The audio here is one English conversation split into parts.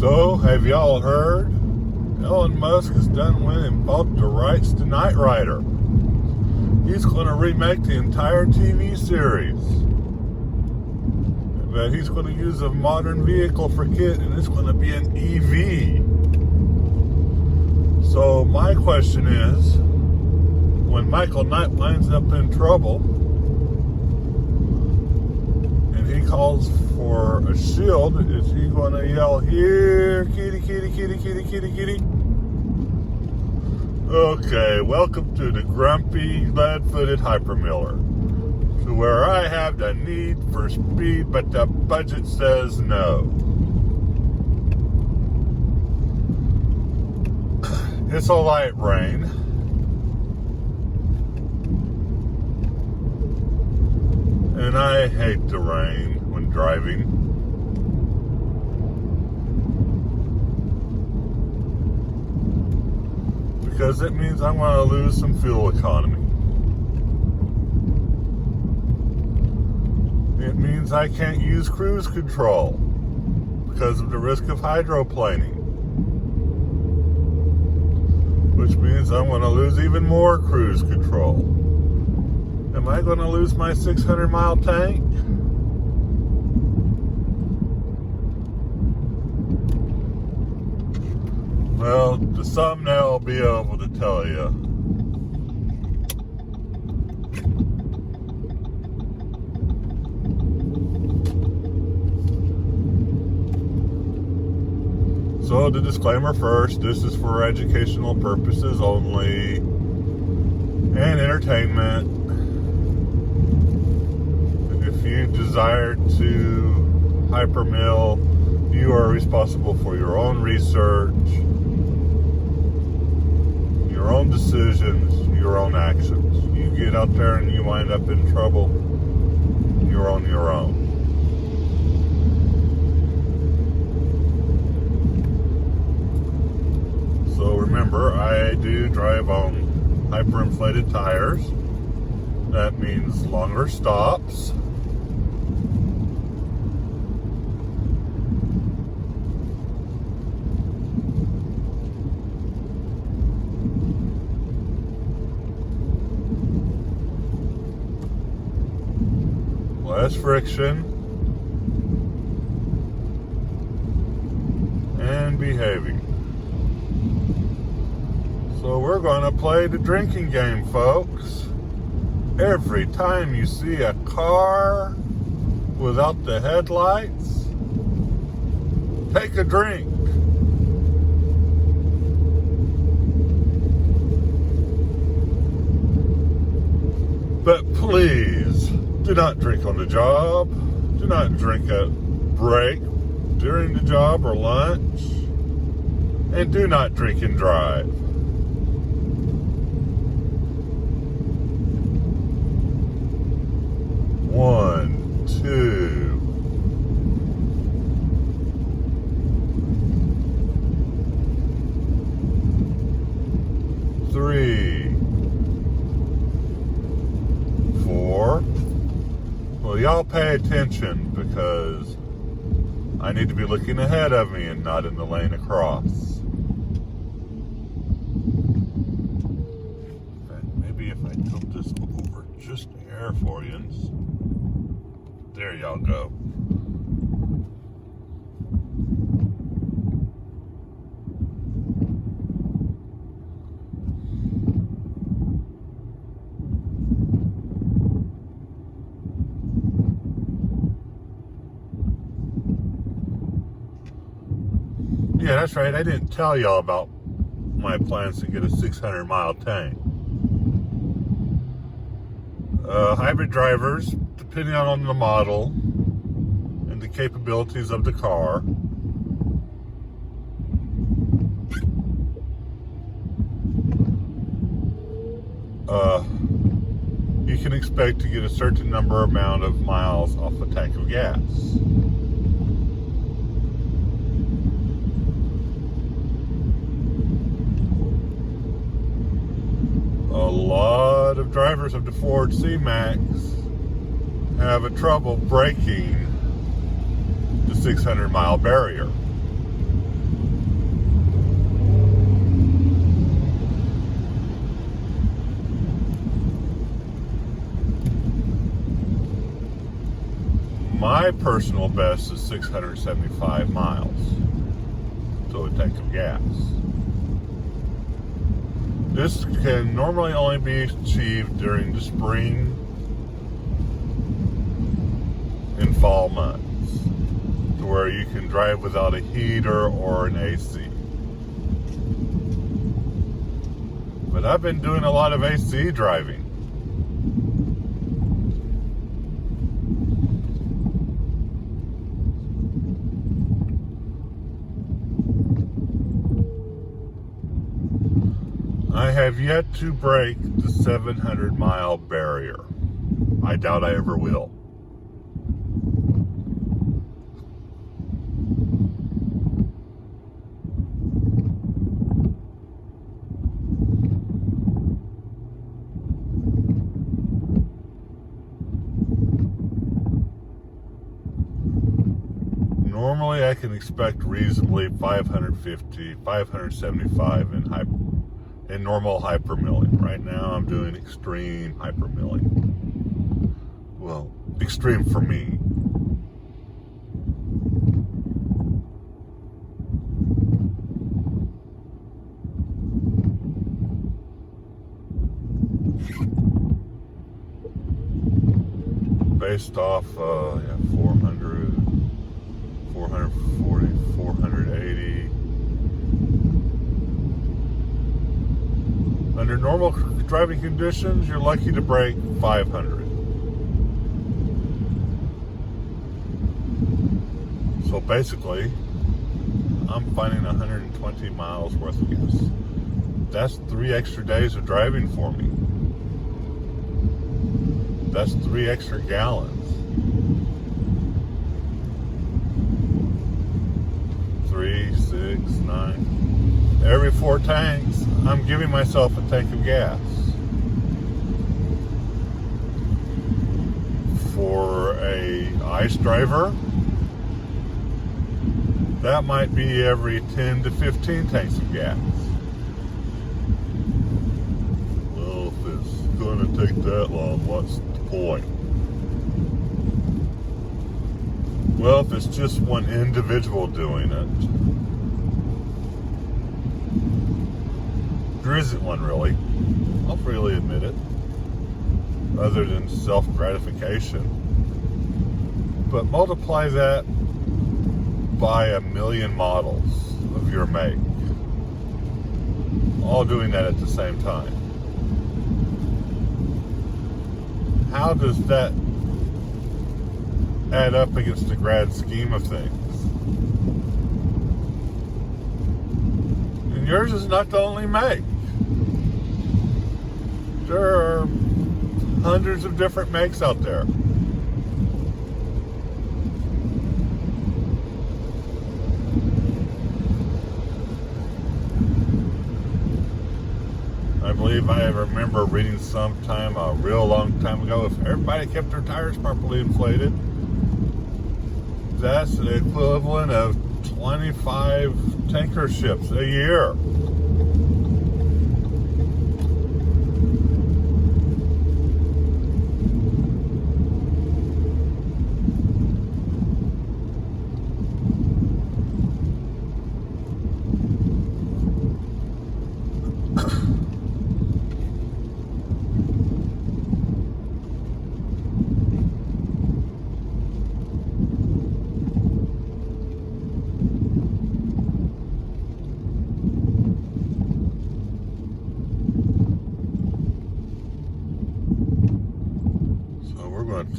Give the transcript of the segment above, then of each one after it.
So, have y'all heard? Elon Musk has done went and bought the rights to Knight Rider. He's going to remake the entire TV series. But he's going to use a modern vehicle for KITT, and it's going to be an EV. So my question is, when Michael Knight winds up in trouble, and he calls for a shield, is he going to yell, "Here, kitty, kitty, kitty, kitty, kitty, kitty"? Okay, welcome to the grumpy, lead-footed hypermiller, to where I have the need for speed, but the budget says no. It's a light rain. And I hate the rain when driving. Because it means I'm going to lose some fuel economy. It means I can't use cruise control because of the risk of hydroplaning. Which means I'm going to lose even more cruise control. Am I going to lose my 600-mile tank? Well, the thumbnail will be able to tell you. So the disclaimer first, this is for educational purposes only and entertainment. If you desire to hypermill, you are responsible for your own research, your own decisions, your own actions. You get out there and you wind up in trouble, you're on your own. So remember, I do drive on hyperinflated tires. That means longer stops. Less friction. And behaving. So we're going to play the drinking game, folks. Every time you see a car without the headlights, take a drink. But please, do not drink on the job. Do not drink at break during the job or lunch. And do not drink and drive. One, two. Three. Four. Well, y'all pay attention because I need to be looking ahead of me and not in the lane across. Maybe if I tilt this over just a hair for you. There y'all go. Yeah, that's right. I didn't tell y'all about my plans to get a 600-mile tank. Hybrid drivers, depending on the model and the capabilities of the car, you can expect to get a certain amount of miles off a tank of gas. A lot of drivers of the Ford C-Max have a trouble breaking the 600-mile barrier. personal best is 675 miles to a tank of gas. This can normally only be achieved during the spring and fall months, to where you can drive without a heater or an AC. But I've been doing a lot of AC driving. I have yet to break the 700-mile barrier. I doubt I ever will. Normally I can expect reasonably 550, 575 in normal hypermilling. Right now I'm doing extreme hypermilling. Well, extreme for me. Based off 400, 440, 480. Under normal driving conditions, you're lucky to break 500. So basically, I'm finding 120 miles worth of gas. That's 3 extra days of driving for me. That's 3 extra gallons. 3, 6, 9. Every 4 tanks, I'm giving myself a tank of gas. For a ICE driver, that might be every 10 to 15 tanks of gas. Well, if it's going to take that long, what's the point? Well, if it's just one individual doing it, there isn't one really. I'll freely admit it. Other than self-gratification. But multiply that by 1 million models of your make. All doing that at the same time. How does that add up against the grand scheme of things? And yours is not the only make. There are hundreds of different makes out there. I believe I remember reading sometime a real long time ago, if everybody kept their tires properly inflated, that's the equivalent of 25 tanker ships a year.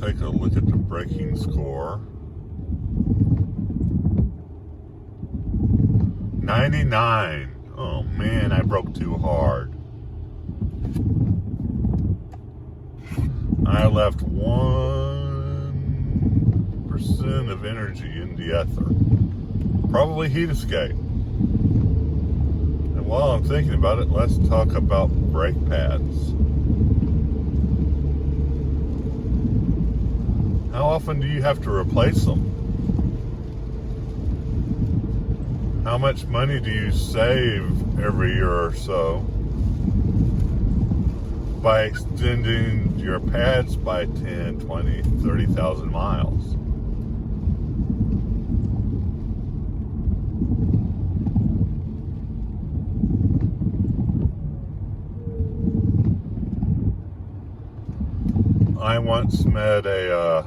Take a look at the braking score. 99. Oh man, I broke too hard. I left 1% of energy in the ether. Probably heat escape. And while I'm thinking about it, let's talk about brake pads. How often do you have to replace them? How much money do you save every year or so by extending your pads by 10, 20, 30,000 miles? I once met a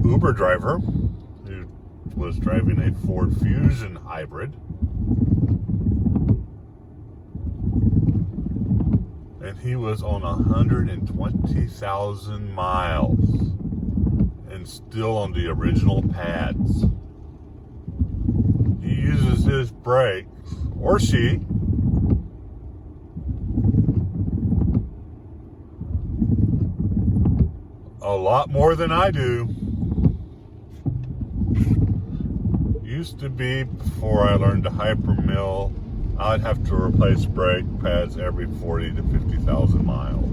Uber driver who was driving a Ford Fusion hybrid. And he was on 120,000 miles and still on the original pads. He uses his brakes, or she, a lot more than I do. Used to be, before I learned to hypermill, I'd have to replace brake pads every 40 to 50,000 miles.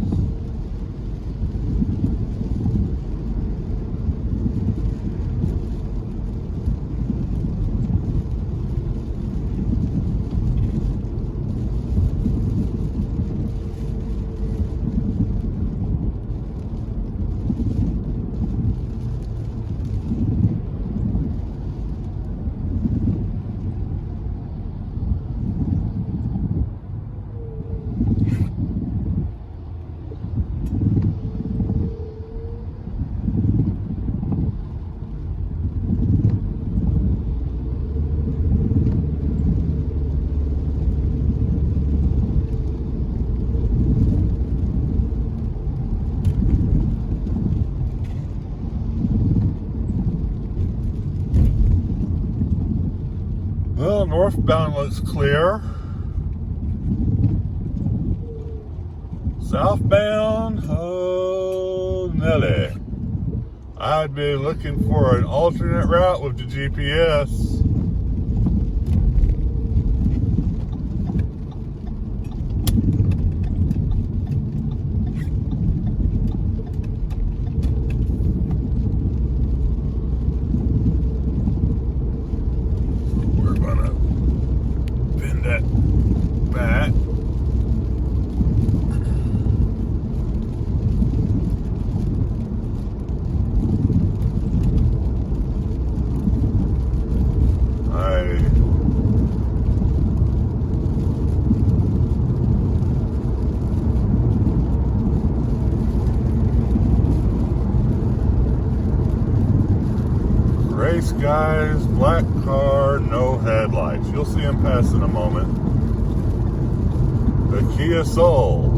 Well, northbound looks clear. Southbound, oh, Nelly. I'd be looking for an alternate route with the GPS. Back. Race guys, black car, no headlights. You'll see him pass in a moment. The Kia Soul.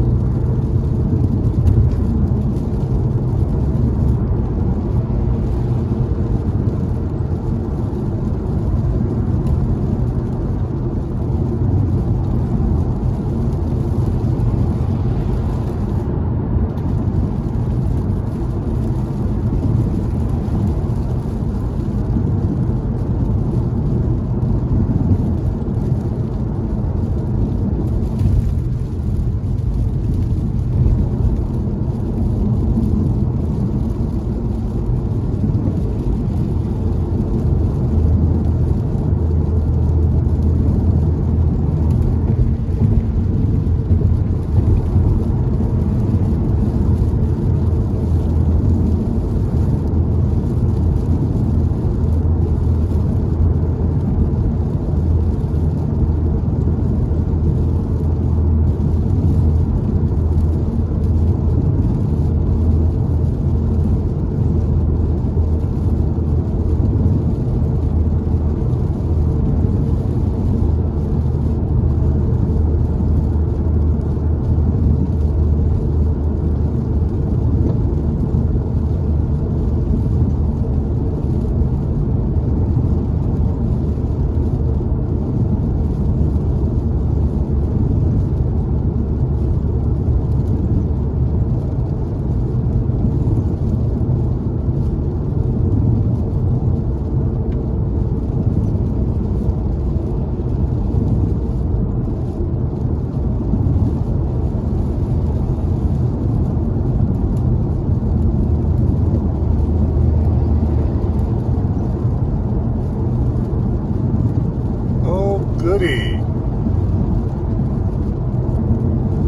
Goody.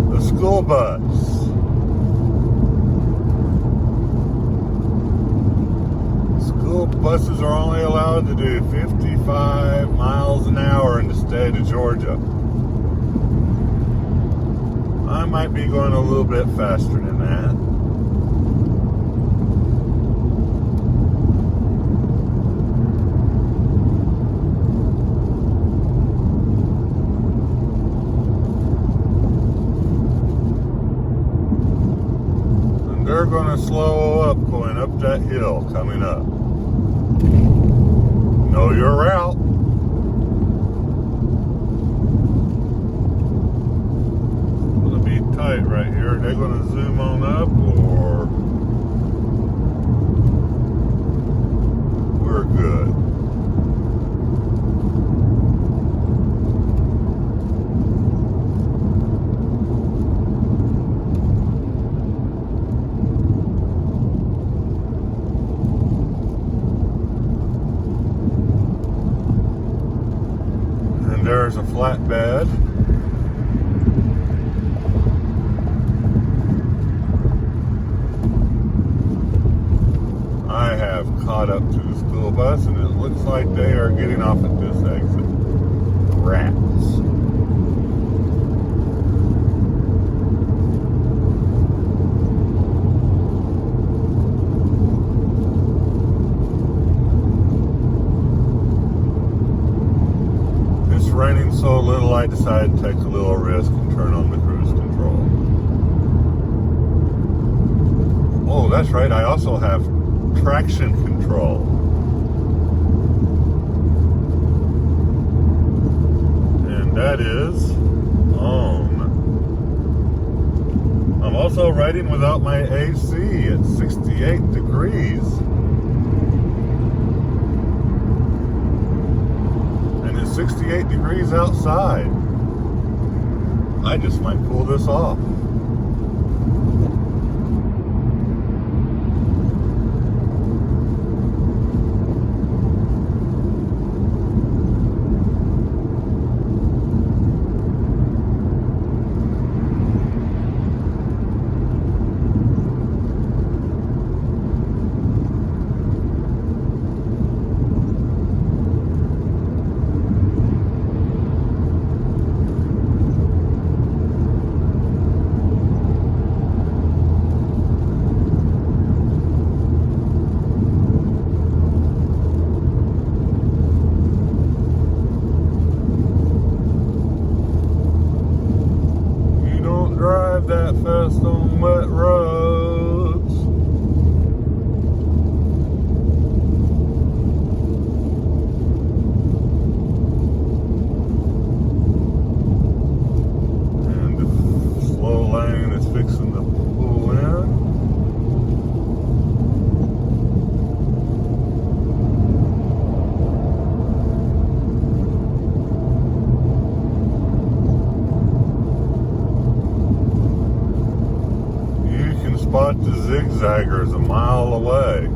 The school bus. School buses are only allowed to do 55 miles an hour in the state of Georgia. I might be going a little bit faster than that. going to slow up going up that hill coming up. Know your route. Going to be tight right here. They're going to zoom on up, or we're good. There's a flatbed. I have caught up to the school bus, and it looks like they are getting off at this exit. Rats. Raining so little, I decided to take a little risk and turn on the cruise control. Oh, that's right, I also have traction control. And that is on. I'm also riding without my AC at 68 degrees. 68 degrees outside. I just might pull this off. That fast on wet roads. And the slow lane is fixing to pull in. Spot the zigzaggers a mile away.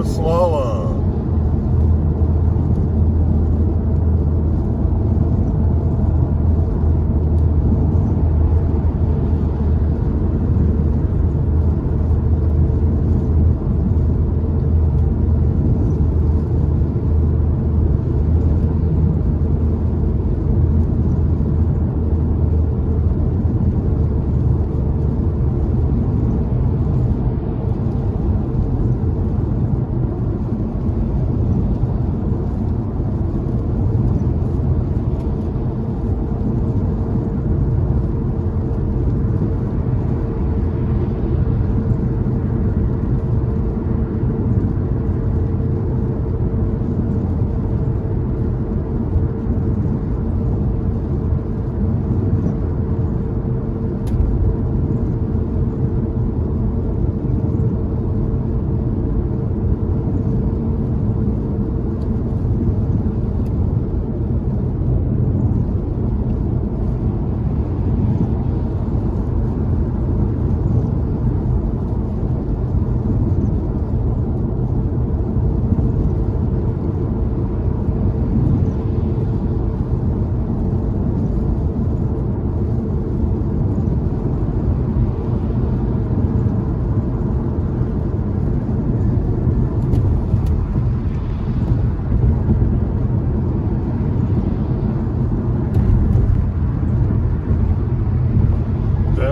the slalom.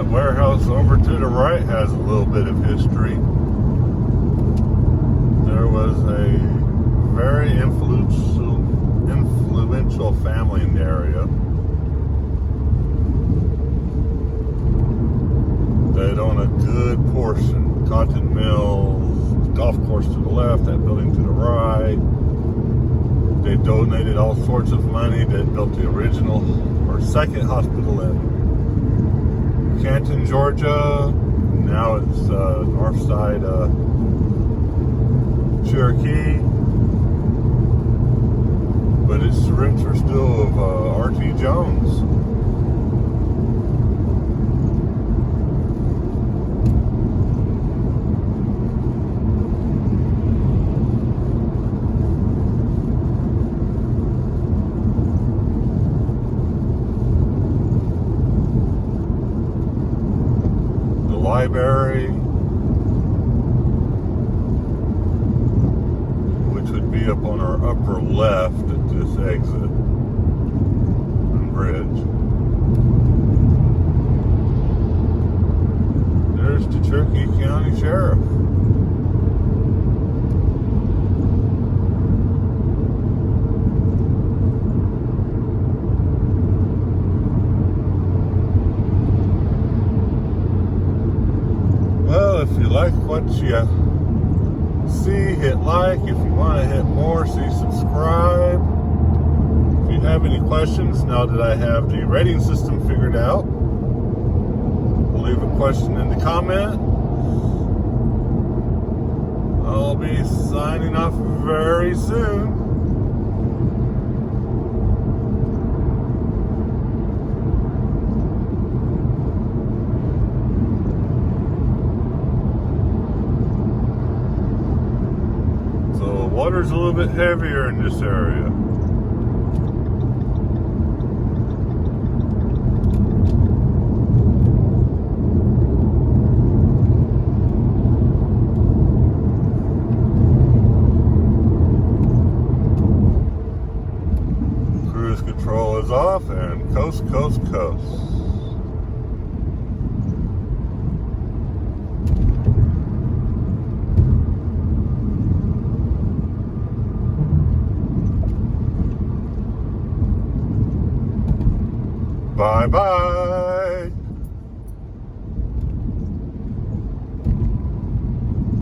Warehouse over to the right has a little bit of history. There was a very influential family in the area that owned a good portion. Cotton Mills, golf course to the left, that building to the right. They donated all sorts of money. They built the original or second hospital in Canton, Georgia. Now it's north side Cherokee. But its roots are still of R.T. Jones. Library, which would be up on our upper left at this exit and bridge. There's the Cherokee County Sheriff. If you like what you see, hit like. If you want to hit more, see subscribe. If you have any questions, now that I have the rating system figured out, leave a question in the comment. I'll be signing off very soon. Water's a little bit heavier in this area. Cruise control is off and coast, coast, coast. Bye-bye.